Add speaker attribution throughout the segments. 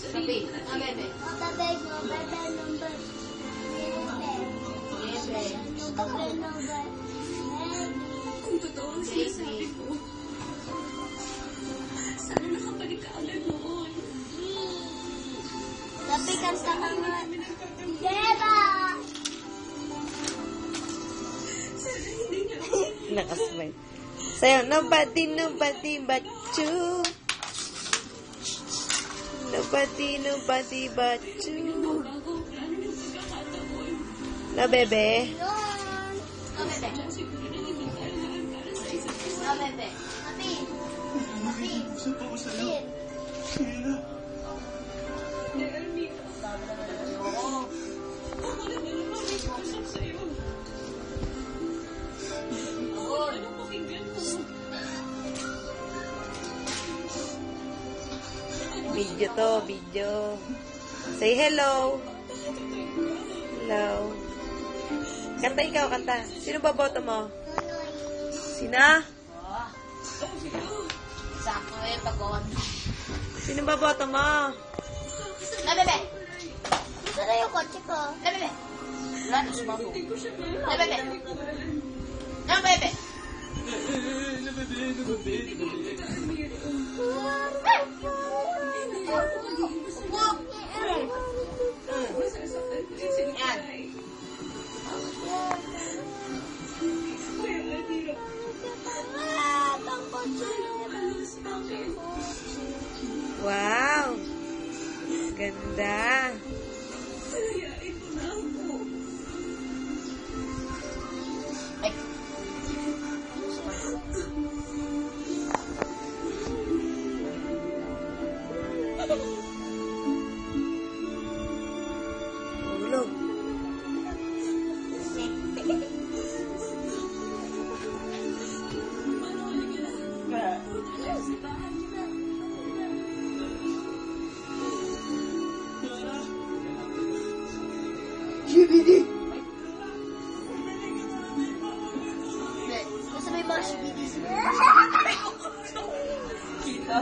Speaker 1: Sabi. Bebe.
Speaker 2: Kung totoo ang sinasabi ko, sana nakabalik ka agad noon.
Speaker 3: Tapi kanta ka nga. Deba!
Speaker 2: Sana hindi niya
Speaker 4: Nakasmile. Sayo, nobody but you. Nobody but you.
Speaker 2: bago plano ng pagkakataon.
Speaker 4: Na, bebe?
Speaker 2: Sadya siguro na hindi tayo lahat para sa isa't isa.
Speaker 3: Bebe. Papi. Papi.
Speaker 2: Ermita, ako na naman mag-usap sa'yo. Ano pakinggan ko?
Speaker 4: Video to, video. Say hello. Hello. Kanta ikaw, kanta. Sino ba boto mo? Sina?
Speaker 1: Sakto pagod.
Speaker 4: Sino ba boto mo?
Speaker 1: Na, bebe.
Speaker 3: Gusto na yung kotse ko.
Speaker 1: Na, bebe. Wala na sumabu.
Speaker 2: Hindi ko siya
Speaker 1: Na, bebe. Na, bebe.
Speaker 2: masasaktan ko rin sila.
Speaker 1: Yan.
Speaker 2: Kaya Almira,
Speaker 3: Ang kotse.
Speaker 2: ano sa akin?
Speaker 4: Wow. Ganda.
Speaker 2: Palayain mo na ako.
Speaker 1: Ay.
Speaker 4: Ulog.
Speaker 3: Gusto mo yung mga shibidis?
Speaker 1: Kita.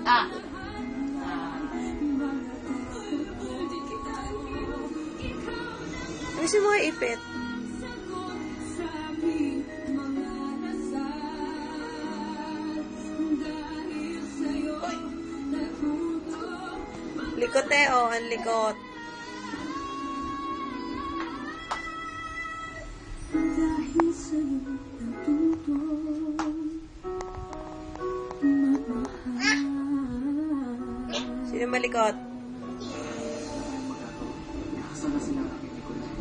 Speaker 1: Ah.
Speaker 4: Gusto mo ipit? Likot ang likot.
Speaker 2: Dahil sa'yo natuto magmahal.
Speaker 4: Sino malikot?
Speaker 5: Kasama sila ang aking Nicolay.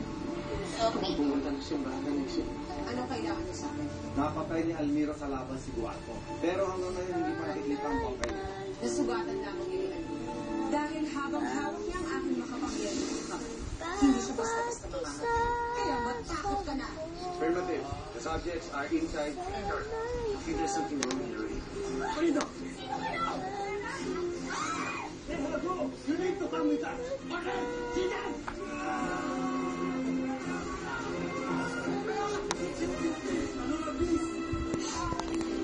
Speaker 1: Sophie.
Speaker 5: Pumunta na siyang bahay ng isip.
Speaker 1: Anong kailangan niya sa akin?
Speaker 6: Napatay ni Almira sa laban si Guapo. Pero hanggang ngayon hindi pa nakikita ang papay niya.
Speaker 7: Nasugatan lamang ni Almira. Dahil habang hawak niya ang aking makapangyarihan ng kamay, hindi siya basta-basta mamamatay. Kaya matakot ka na.
Speaker 6: Affirmative. The subjects are inside.
Speaker 5: I think there's something wrong with her. Hurry, doctor.
Speaker 6: You need to come with us. Okay?